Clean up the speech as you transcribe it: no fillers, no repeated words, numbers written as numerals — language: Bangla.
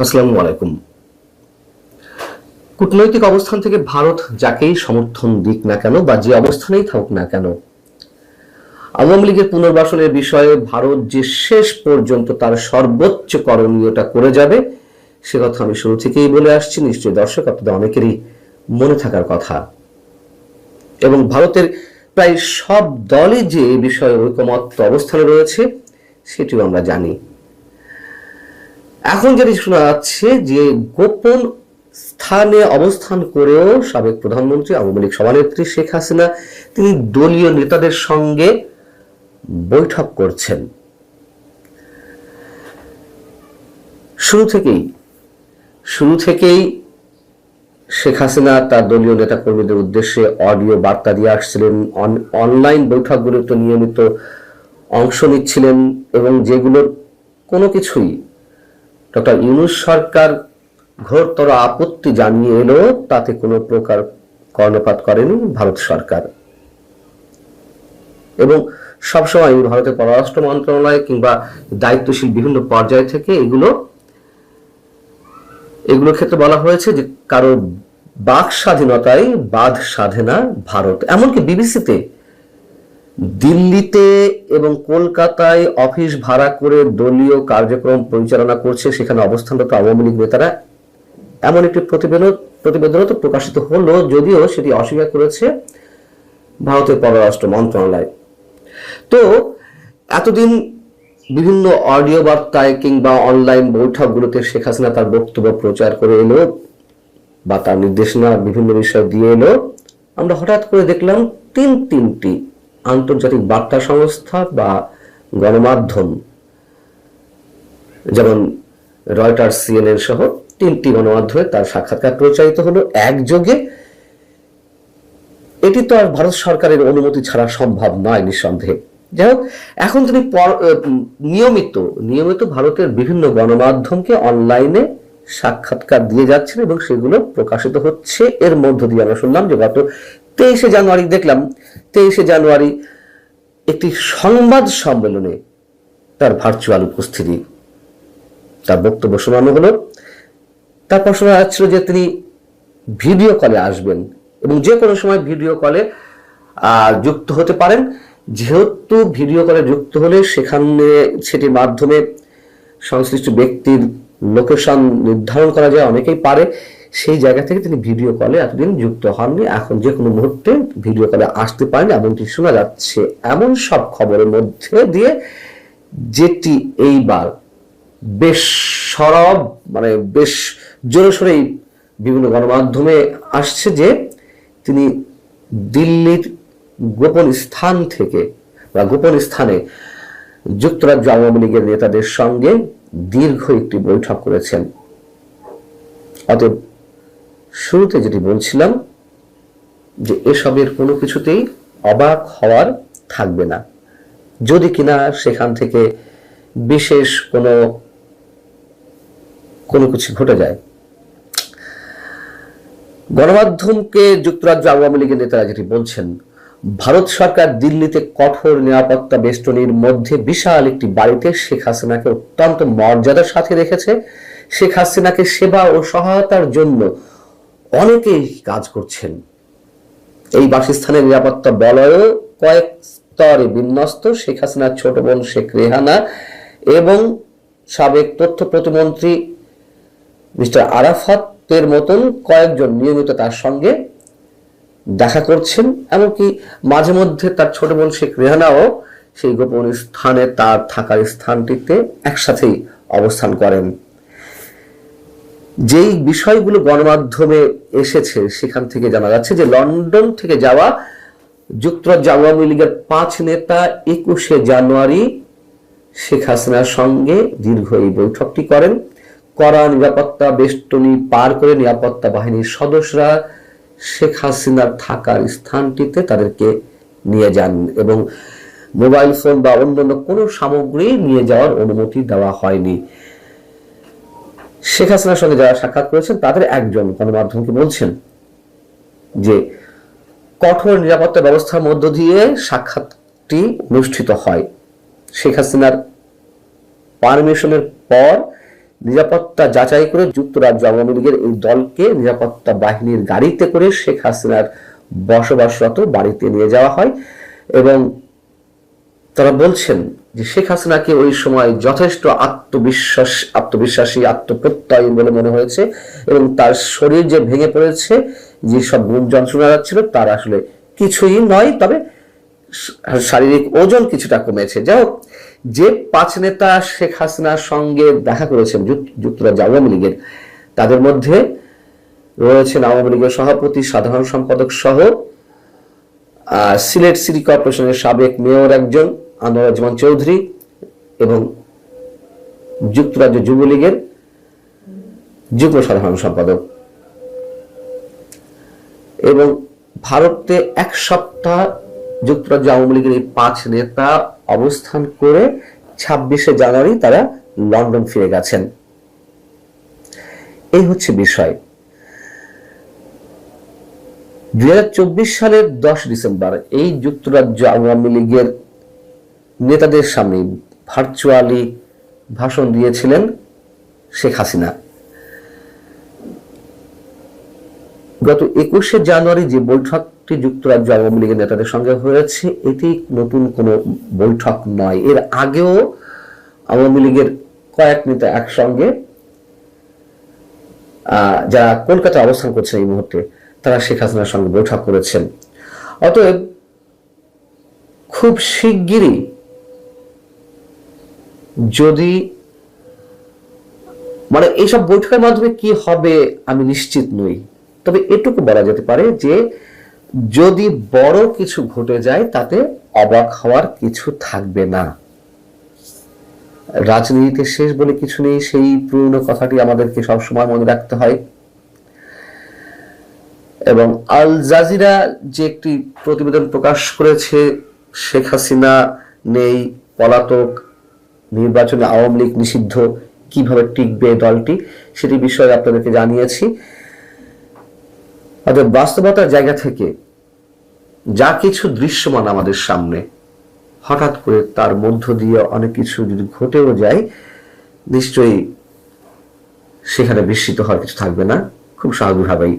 আসসালামু আলাইকুম। কূটনৈতিক অবস্থান থেকে ভারত যাকেই সমর্থন দিক না কেন বা যে অবস্থানেই থাকুক না কেন, আওয়ামী লীগের পুনর্বাসনের বিষয়ে ভারত যে শেষ পর্যন্ত তার সর্বোচ্চ করণীয়টা করে যাবে সে কথা আমি শুরু থেকেই বলে আসছি। নিশ্চয়ই দর্শক আপনাদের অনেকেরই মনে থাকার কথা। এবং ভারতের প্রায় সব দলই যে এই বিষয়ে ঐকমত্য অবস্থানে রয়েছে সেটিও আমরা জানি। এখন যেটি শোনা যাচ্ছে যে গোপন স্থানে অবস্থান করেও সাবেক প্রধানমন্ত্রী আওয়ামী লীগ সভানেত্রী শেখ হাসিনা তিনি দলীয় নেতাদের সঙ্গে বৈঠক করছেন। শুরু থেকেই শেখ হাসিনা তার দলীয় নেতাকর্মীদের উদ্দেশ্যে অডিও বার্তা দিয়ে আসছিলেন, অনলাইন বৈঠকগুলোতে নিয়মিত অংশ নিচ্ছিলেন এবং যেগুলোর কোনো কিছুই ডক্টর ইউনূস সরকার ঘোরতর আপত্তি জানিয়ে এলো তাতে কোনো প্রকার কর্ণপাত করেনি ভারত সরকার। এবং সবসময় ভারতের পররাষ্ট্র মন্ত্রণালয় কিংবা দায়িত্বশীল বিভিন্ন পর্যায় থেকে এগুলোর ক্ষেত্রে বলা হয়েছে যে কারো বাক স্বাধীনতায় বাধ সাধে না ভারত। এমনকি বিবিসিতে দিল্লিতে এবং কলকাতায় অফিস ভাড়া করে দলীয় কার্যক্রম পরিচালনা করছে সেখানে অবস্থানরত আওয়ামী লীগ নেতারা, এমন একটি প্রতিবেদনও তো প্রকাশিত হলো, যদিও সেটি অস্বীকার করেছে ভারতের পররাষ্ট্র মন্ত্রণালয়। তো এতদিন বিভিন্ন অডিও বার্তায় কিংবা অনলাইন বৈঠকগুলোতে শেখ হাসিনা তার বক্তব্য প্রচার করে এলো বা তার নির্দেশনা বিভিন্ন বিষয় দিয়ে এলো, আমরা হঠাৎ করে দেখলাম তিনটি আন্তর্জাতিক বার্তা সংস্থা বা গণমাধ্যম, যেমন রয়টার্স, সিএনএন সহ 3টি গণমাধ্যমে তার সাক্ষাৎকার প্রচারিত হলো একযোগে। এটি তো আর ভারত সরকারের অনুমতি ছাড়া সম্ভব নয় নিঃসন্দেহে। যাই হোক, এখন তিনি নিয়মিত ভারতের বিভিন্ন গণমাধ্যমকে অনলাইনে সাক্ষাৎকার দিয়ে যাচ্ছেন এবং সেগুলো প্রকাশিত হচ্ছে। এর মধ্য দিয়ে আমরা শুনলাম যে গত 23শে জানুয়ারি একটি সংবাদ সম্মেলনে তার ভার্চুয়াল উপস্থিতি, তার বক্তব্য শোনানো হলো। তারপর শোনা যাচ্ছিল যে তিনি ভিডিও কলে আসবেন এবং যে কোনো সময় ভিডিও কলে যুক্ত হতে পারেন। যেহেতু ভিডিও কলে যুক্ত হলে সেটির মাধ্যমে সংশ্লিষ্ট ব্যক্তির লোকেশন নির্ধারণ করা যায়, অনেকেই পারে। সেই জায়গা থেকে তিনি ভিডিও কলে এতদিন যুক্ত হননি, এখন যে কোনো মুহূর্তে ভিডিও কলে আসতে পারেন এমনটি শোনা যাচ্ছে। এমন সব খবরের মধ্যে দিয়ে যেটি এইবার বেশ বেশ জোরে সোরেই বিভিন্ন গণমাধ্যমে আসছে যে তিনি দিল্লির গোপন স্থানে যুক্তরাজ্য আওয়ামী লীগের নেতাদের সঙ্গে দীর্ঘ একটি বৈঠক করেছেন। অতএব শুরুতে যেটি বলছিলাম যে এসবের কোনো কিছুতেই অবাক হওয়ার থাকবে না, যদি কিনা সেখান থেকে বিশেষ কোনো কিছু ঘটে যায়। গণমাধ্যমকে যুক্তরাজ্য আওয়ামী লীগের নেতারা যেটি বলছেন, ভারত সরকার দিল্লিতে কঠোর নিরাপত্তা বেষ্টনীর মধ্যে বিশাল একটি বাড়িতে শেখ হাসিনাকে অত্যন্ত মর্যাদার সাথে রেখেছে। শেখ হাসিনাকে সেবা ও সহায়তার জন্য অনেকেই কাজ করছেন। এই বাসস্থানের নিরাপত্তা বলয়ও কয়েক স্তরে বিন্যস্ত। শেখ হাসিনার ছোট বোন শেখ রেহানা এবং সাবেক তথ্য প্রতিমন্ত্রী মিস্টার আরাফাতের মতন কয়েকজন নিয়মিত তার সঙ্গে দেখা করছেন। এমনকি মাঝে মধ্যে তার ছোট বোন শেখ রেহানাও সেই গোপন স্থানে, তার থাকার স্থানটিতে একসাথেই অবস্থান করেন। যেই বিষয়গুলো গণমাধ্যমে এসেছে সেখান থেকে জানা যাচ্ছে যে লন্ডন থেকে যাওয়া যুক্তরাজ্য আওয়ামী লীগের 5 নেতা 21শে জানুয়ারি শেখ হাসিনার সঙ্গে দীর্ঘ এই বৈঠকটি করেন। কড়া নিরাপত্তা বেষ্টনী পার করে নিরাপত্তা বাহিনীর সদস্যরা শেখ হাসিনার থাকার স্থানটিতে তাদেরকে নিয়ে যান এবং মোবাইল ফোন বা অন্যান্য কোনো সামগ্রী নিয়ে যাওয়ার অনুমতি দেওয়া হয়নি। শেখ হাসিনার সঙ্গে যারা সাক্ষাৎ করেছেন তাদের একজন গণমাধ্যমকে বলছেন যে কঠোর নিরাপত্তা ব্যবস্থার মধ্য দিয়ে সাক্ষাৎটি অনুষ্ঠিত হয়। শেখ হাসিনার পারমিশনের পর নিরাপত্তা যাচাই করে যুক্তরাজ্য আওয়ামী লীগের এই দলকে নিরাপত্তা বাহিনীর গাড়িতে করে শেখ হাসিনার বসবাসরত বাড়িতে নিয়ে যাওয়া হয়। এবং তারা বলছেন যে শেখ হাসিনাকে ওই সময় যথেষ্ট আত্মবিশ্বাসী আত্মপ্রত্যয়ী বলে মনে হয়েছে, এবং তার শরীর যে ভেঙে পড়েছে, যে সব গুঞ্জন শোনা যাচ্ছিল তার আসলে কিছুই নয়, তবে শারীরিক ওজন কিছুটা কমেছে। যাই হোক, যে 5 নেতা শেখ হাসিনার সঙ্গে দেখা করেছেন যুক্তরাজ্য আওয়ামী লীগের, তাদের মধ্যে রয়েছেন আওয়ামী লীগের সভাপতি, সাধারণ সম্পাদক সহ সিলেট সিটি কর্পোরেশনের সাবেক মেয়র একজন আনোয়ার জামান চৌধুরী, এবং যুক্তরাজ্য যুবলীগের যুগ্ম সাধারণ সম্পাদক। এবং ভারতে 1 সপ্তাহ যুক্তরাজ্য আওয়ামী লীগের এই 5 নেতা অবস্থান করে 26শে জানুয়ারি তারা লন্ডন ফিরে গেছেন। এই হচ্ছে বিষয়। 2024 সালের 10 ডিসেম্বর এই যুক্তরাজ্য আওয়ামী লীগের নেতাদের সামনে ভার্চুয়ালি ভাষণ দিয়েছিলেন শেখ হাসিনা। গত 21শে জানুয়ারি যে বৈঠকটি যুক্তরাজ্য আওয়ামী লীগের নেতাদের সঙ্গে হয়েছে, এটি নতুন কোনো বৈঠক নয়। এর আগেও আওয়ামী লীগের কয়েক নেতা একসঙ্গে, যারা কলকাতায় অবস্থান করছেন এই মুহূর্তে, তারা শেখ হাসিনার সঙ্গে বৈঠক করেছেন। অতএব খুব শিগগিরই যদি এইসব বৈঠকের মাধ্যমে কি হবে আমি নিশ্চিত নই, তবে এটুকু বলা যেতে পারে যে যদি বড় কিছু ঘটে যায় তাতে অবাক হওয়ার কিছু থাকবে না। রাজনীতিতে শেষ বলে কিছু নেই, সেই পুরনো কথাটি আমাদেরকে সবসময় মনে রাখতে হয়। এবং আল জাজিরা যে একটি প্রতিবেদন প্রকাশ করেছে, শেখ হাসিনা নেই, পলাতক, নির্বাচনে আওয়ামী লীগ নিষিদ্ধ, কিভাবে টিকবে দলটি, সেটি বিষয়ে আপনাদেরকে জানিয়েছি। অর্থাৎ বাস্তবতার জায়গা থেকে যা কিছু দৃশ্যমান আমাদের সামনে, হঠাৎ করে তার মধ্য দিয়ে অনেক কিছু যদি ঘটেও যায়, নিশ্চয়ই সেখানে বিস্মিত হওয়ার কিছু থাকবে না, খুব স্বাভাবিকভাবেই